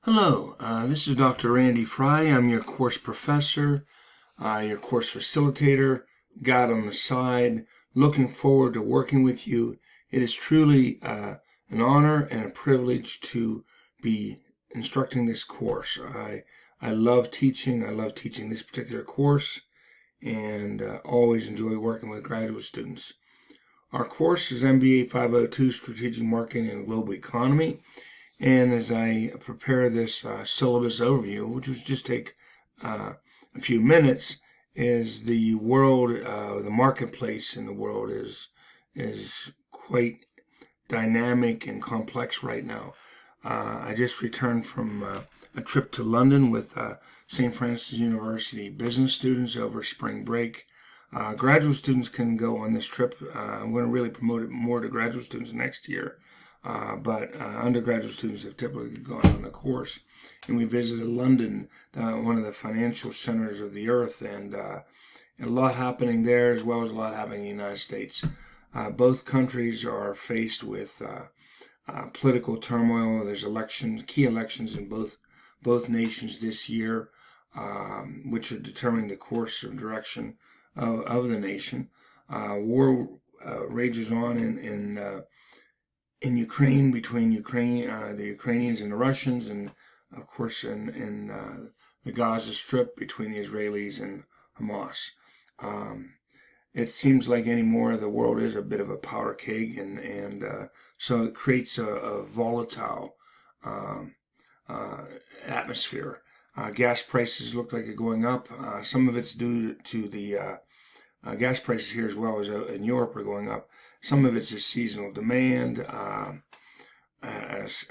Hello, this is Dr. Randy Fry. I'm your course professor, your course facilitator, guide on the side. Looking forward to working with you. It is truly an honor and a privilege to be instructing this course. I love teaching. I love teaching this particular course and always enjoy working with graduate students. Our course is MBA 502, Strategic Marketing and Global Economy. And as I prepare this syllabus overview, which will just take a few minutes, is the world, the marketplace in the world is quite dynamic and complex right now. I just returned from a trip to London with St. Francis University business students over spring break. Graduate students can go on this trip. I'm going to really promote it more to graduate students next year. But undergraduate students have typically gone on the course, and we visited London, one of the financial centers of the earth, and a lot happening there as well as a lot happening in the United States. Both countries are faced with political turmoil. There's elections, key elections in both nations this year, which are determining the course or direction of the nation. War rages on in Ukraine, between the Ukrainians and the Russians, and of course in the Gaza Strip between the Israelis and Hamas. It seems like anymore the world is a bit of a powder keg, and so it creates a volatile atmosphere. Gas prices look like they're going up. Some of it's due to the gas prices here as well as in Europe are going up. Some of it's just seasonal demand as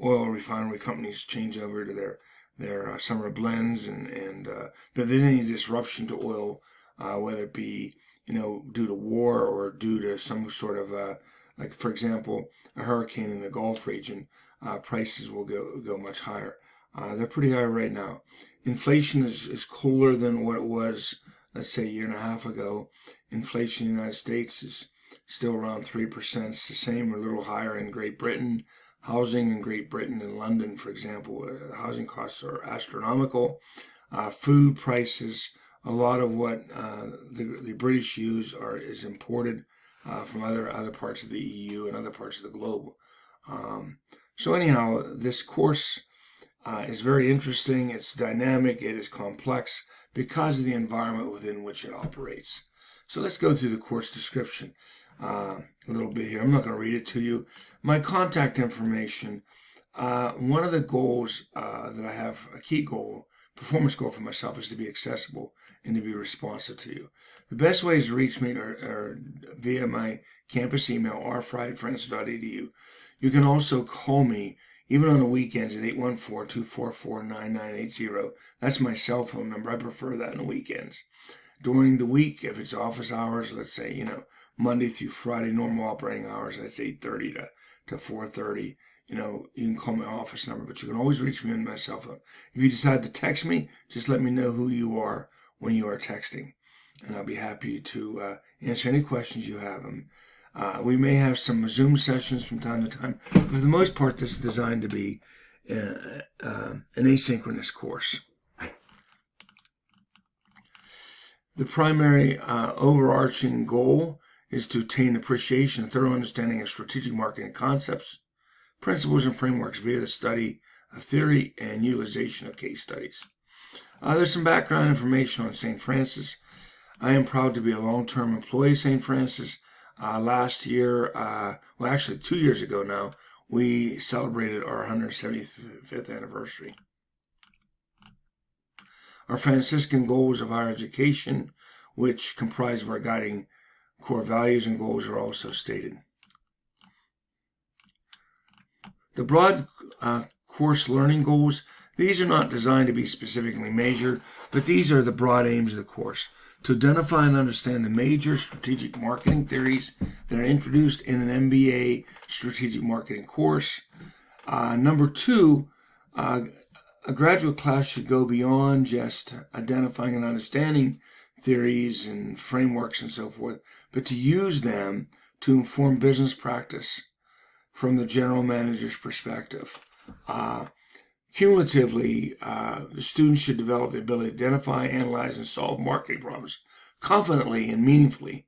oil refinery companies change over to their summer blends, and but there's any disruption to oil, whether it be due to war or due to some sort of like, for example, a hurricane in the Gulf region, prices will go much higher. They're pretty high right now. Inflation is cooler than what it was, let's say, a year and a half ago. Inflation in the United States is still around 3%. It's the same or a little higher in Great Britain. Housing in Great Britain and London, for example, housing costs are astronomical. Food prices, a lot of what the British use is imported from other parts of the EU and other parts of the globe. So anyhow, this course is very interesting. It's dynamic. It is complex because of the environment within which it operates. So let's go through the course description a little bit here. I'm not going to read it to you. My contact information, one of the goals that I have, a key goal, performance goal for myself, is to be accessible and to be responsive to you. The best ways to reach me are via my campus email, rfry@francis.edu. You can also call me even on the weekends at 814-244-9980. That's my cell phone number. I prefer that on the weekends. During the week, if it's office hours, let's say, Monday through Friday, normal operating hours, that's 8:30 to 4:30. You can call my office number, but you can always reach me on my cell phone. If you decide to text me, just let me know who you are when you are texting, and I'll be happy to answer any questions you have. We may have some Zoom sessions from time to time, but for the most part, this is designed to be an asynchronous course. The primary overarching goal is to attain appreciation and thorough understanding of strategic marketing concepts, principles, and frameworks via the study of theory and utilization of case studies. There's some background information on St. Francis. I am proud to be a long-term employee of St. Francis. Last year, well, actually 2 years ago now, we celebrated our 175th anniversary. Our Franciscan goals of higher education, which comprise of our guiding core values and goals, are also stated. The broad course learning goals, these are not designed to be specifically measured, but these are the broad aims of the course: to identify and understand the major strategic marketing theories that are introduced in an MBA strategic marketing course. Number two, a graduate class should go beyond just identifying and understanding theories and frameworks and so forth, but to use them to inform business practice from the general manager's perspective. Cumulatively, the students should develop the ability to identify, analyze, and solve marketing problems confidently and meaningfully.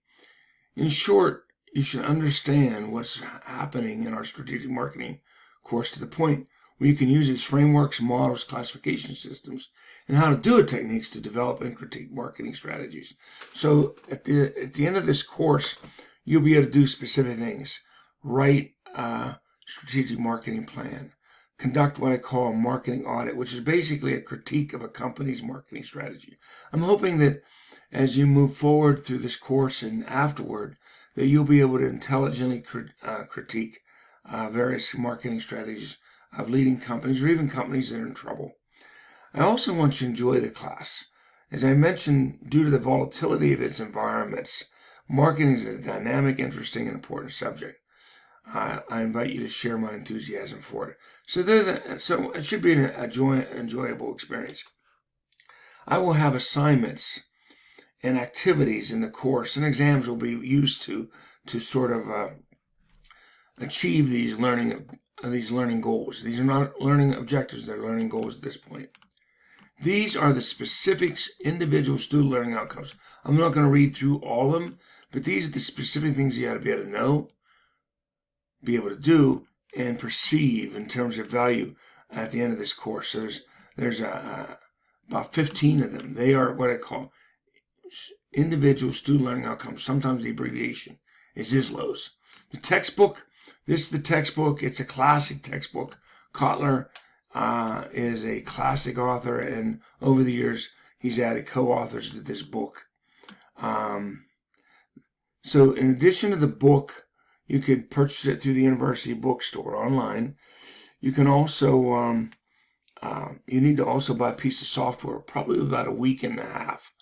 In short, you should understand what's happening in our strategic marketing course to the point where you can use its frameworks, models, classification systems, and how to do it techniques to develop and critique marketing strategies. So at the end of this course, you'll be able to do specific things. Write a strategic marketing plan. Conduct what I call a marketing audit, which is basically a critique of a company's marketing strategy. I'm hoping that as you move forward through this course and afterward, that you'll be able to intelligently critique various marketing strategies of leading companies or even companies that are in trouble. I also want you to enjoy the class. As I mentioned, due to the volatility of its environments, marketing is a dynamic, interesting, and important subject. I invite you to share my enthusiasm for it. So it should be an enjoyable experience. I will have assignments and activities in the course, and exams will be used to sort of achieve these learning goals. These are not learning objectives; they're learning goals at this point. These are the specific individual student learning outcomes. I'm not going to read through all of them, but these are the specific things you got to be able to know, be able to do, and perceive in terms of value at the end of this course. So there's about 15 of them. They are what I call individual student learning outcomes. Sometimes the abbreviation is ISLOs. The textbook, this is the textbook. It's a classic textbook. Kotler is a classic author, and over the years, he's added co-authors to this book. So in addition to the book, you could purchase it through the university bookstore online. You can also, you need to also buy a piece of software, probably about a week and a half.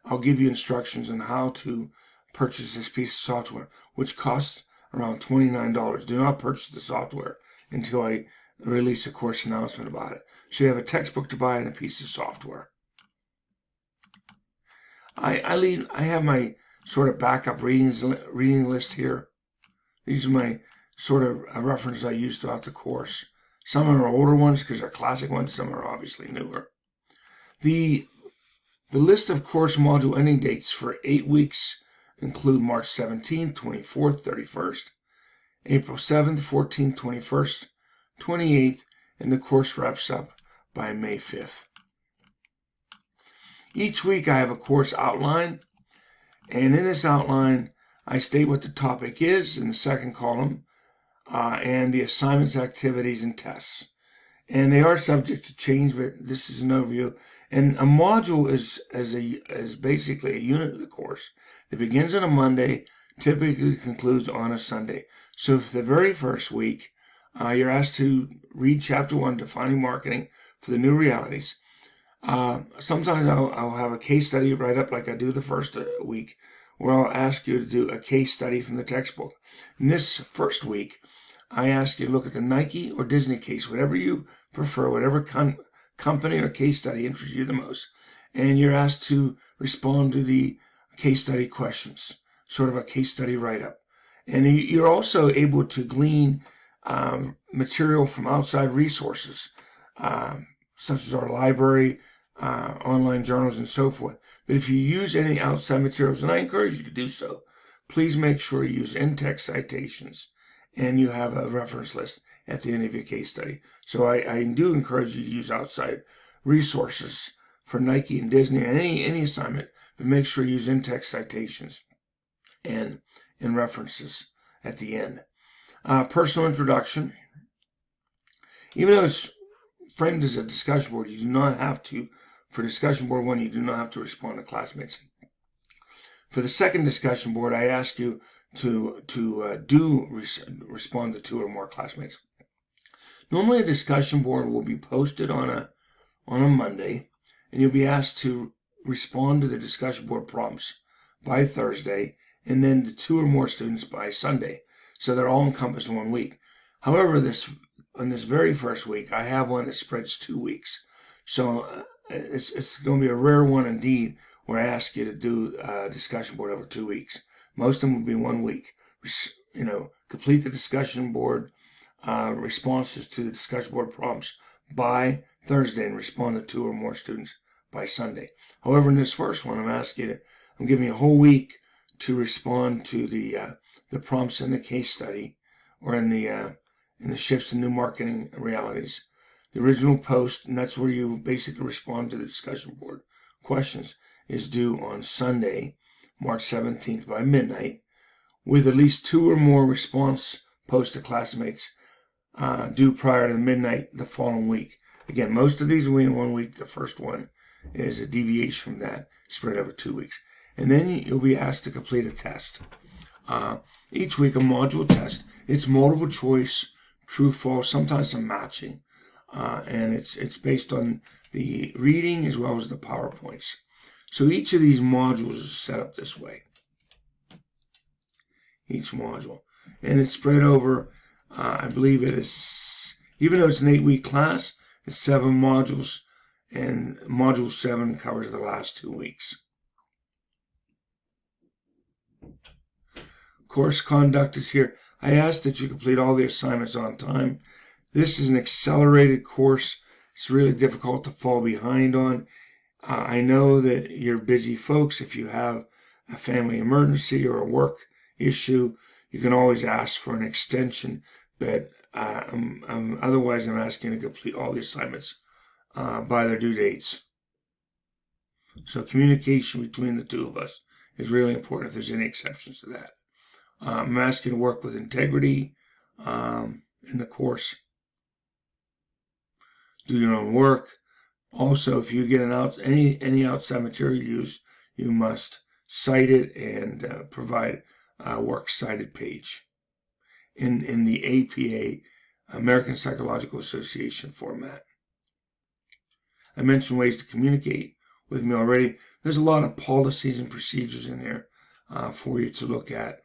I'll give you instructions on how to purchase this piece of software, which costs around $29. Do not purchase the software until I release a course announcement about it. So you have a textbook to buy and a piece of software. I have my sort of backup reading list here. These are my sort of references I use throughout the course. Some are older ones because they're classic ones. Some are obviously newer. The list of course module ending dates for 8 weeks include March 17th, 24th, 31st, April 7th, 14th, 21st, 28th, and the course wraps up by May 5th. Each week I have a course outline, and in this outline I state what the topic is in the second column, and the assignments, activities, and tests. And they are subject to change, but this is an overview. And a module is basically a unit of the course that begins on a Monday, typically concludes on a Sunday. So for the very first week, you're asked to read Chapter 1, Defining Marketing for the New Realities. Sometimes I'll have a case study right up like I do the first week, where I'll ask you to do a case study from the textbook. In this first week, I ask you to look at the Nike or Disney case, whatever you prefer, whatever company or case study interests you the most. And you're asked to respond to the case study questions, sort of a case study write-up. And you're also able to glean material from outside resources, such as our library, online journals, and so forth. But if you use any outside materials, and I encourage you to do so, please make sure you use in-text citations and you have a reference list at the end of your case study. So I do encourage you to use outside resources for Nike and Disney or any assignment, but make sure you use in-text citations and references at the end. Personal introduction. Even though it's framed as a discussion board, you do not have to, for discussion board 1, you do not have to respond to classmates. For the second discussion board, I ask you to respond to 2 or more classmates. Normally a discussion board will be posted on a Monday, and you'll be asked to respond to the discussion board prompts by Thursday, and then to 2 or more students by Sunday. So they're all encompassed in 1 week. However, on this very first week, I have one that spreads 2 weeks. So it's going to be a rare one indeed where I ask you to do a discussion board over 2 weeks. Most of them will be 1 week. Complete the discussion board responses to the discussion board prompts by Thursday and respond to 2 or more students by Sunday. However, in this first one, I'm giving you a whole week to respond to the prompts in the case study, or in the shifts in new marketing realities. The original post, and that's where you basically respond to the discussion board questions, is due on Sunday, March 17th by midnight, with at least 2 or more response posts to classmates due prior to midnight the following week. Again, most of these will be in 1 week. The first one is a deviation from that, spread over 2 weeks. And then you'll be asked to complete a test. Each week, a module test. It's multiple choice, true, false, sometimes some matching. And it's based on the reading as well as the PowerPoints. So each of these modules is set up this way. Each module. And it's spread over, I believe it is, even though it's an 8-week class, it's 7 modules, and module 7 covers the last 2 weeks. Course conduct is here. I ask that you complete all the assignments on time. This is an accelerated course. It's really difficult to fall behind on. I know that you're busy folks. If you have a family emergency or a work issue, you can always ask for an extension, but otherwise I'm asking you to complete all the assignments by their due dates. So communication between the two of us is really important if there's any exceptions to that. I'm asking you to work with integrity in the course. Do your own work. Also, if you get any outside material used, you must cite it and provide a works cited page in the APA, American Psychological Association format. I mentioned ways to communicate with me already. There's a lot of policies and procedures in there for you to look at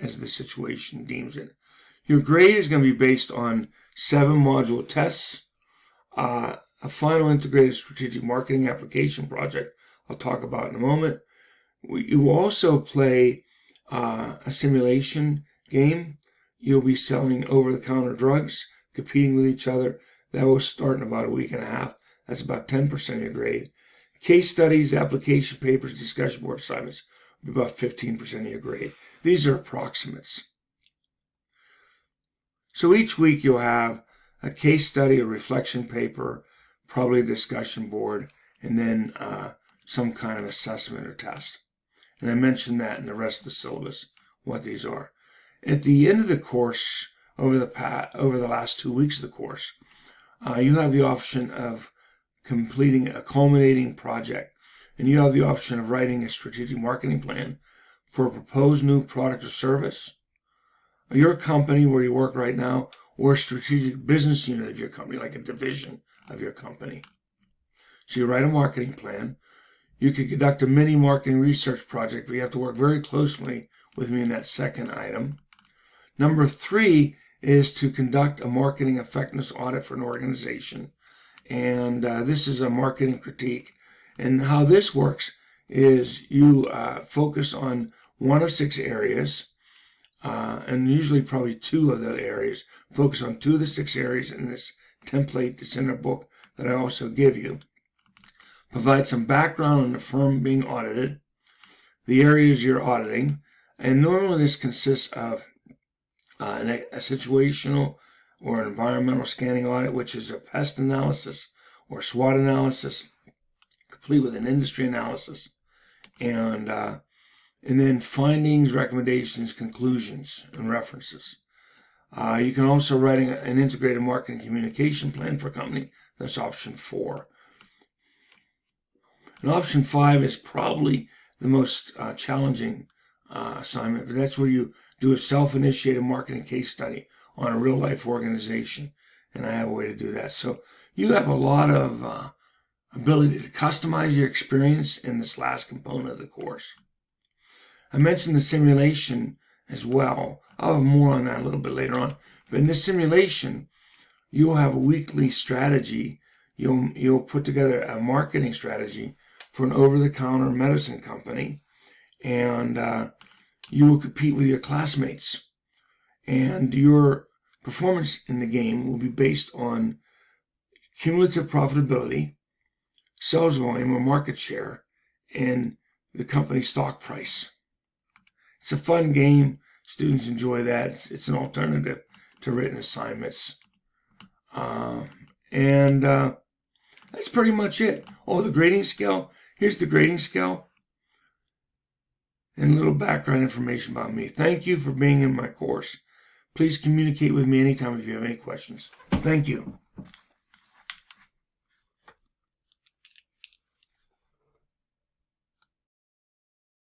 as the situation deems it. Your grade is going to be based on 7 module tests, a final integrated strategic marketing application project I'll talk about in a moment. You will also play a simulation game. You'll be selling over-the-counter drugs, competing with each other. That will start in about a week and a half. That's about 10% of your grade. Case studies, application papers, discussion board assignments will be about 15% of your grade. These are approximates. So each week you'll have a case study, a reflection paper, probably a discussion board, and then some kind of assessment or test. And I mentioned that in the rest of the syllabus, what these are. At the end of the course, over the last 2 weeks of the course, you have the option of completing a culminating project, and you have the option of writing a strategic marketing plan for a proposed new product or service, your company where you work right now, or a strategic business unit of your company, like a division of your company. So you write a marketing plan. You could conduct a mini marketing research project, but you have to work very closely with me in that second item. Number 3 is to conduct a marketing effectiveness audit for an organization. And this is a marketing critique. And how this works is you focus on 1 of 6 areas, and usually probably 2 of the areas. Focus on 2 of the 6 areas in this template that's in the book that I also give you. Provide some background on the firm being audited, the areas you're auditing, and normally this consists of a situational or an environmental scanning audit, which is a pest analysis or SWOT analysis, complete with an industry analysis, and then findings, recommendations, conclusions, and references. You can also write an integrated marketing communication plan for a company. That's option 4. And option 5 is probably the most challenging assignment, but that's where you do a self-initiated marketing case study on a real-life organization, and I have a way to do that. So you have a lot of ability to customize your experience in this last component of the course. I mentioned the simulation as well. I'll have more on that a little bit later on. But in this simulation, you'll have a weekly strategy. You'll put together a marketing strategy for an over-the-counter medicine company, and you will compete with your classmates. And your performance in the game will be based on cumulative profitability, sales volume or market share, and the company's stock price. It's a fun game. Students enjoy that. It's an alternative to written assignments. And that's pretty much it. Oh, the grading scale. Here's the grading scale and a little background information about me. Thank you for being in my course. Please communicate with me anytime if you have any questions. Thank you.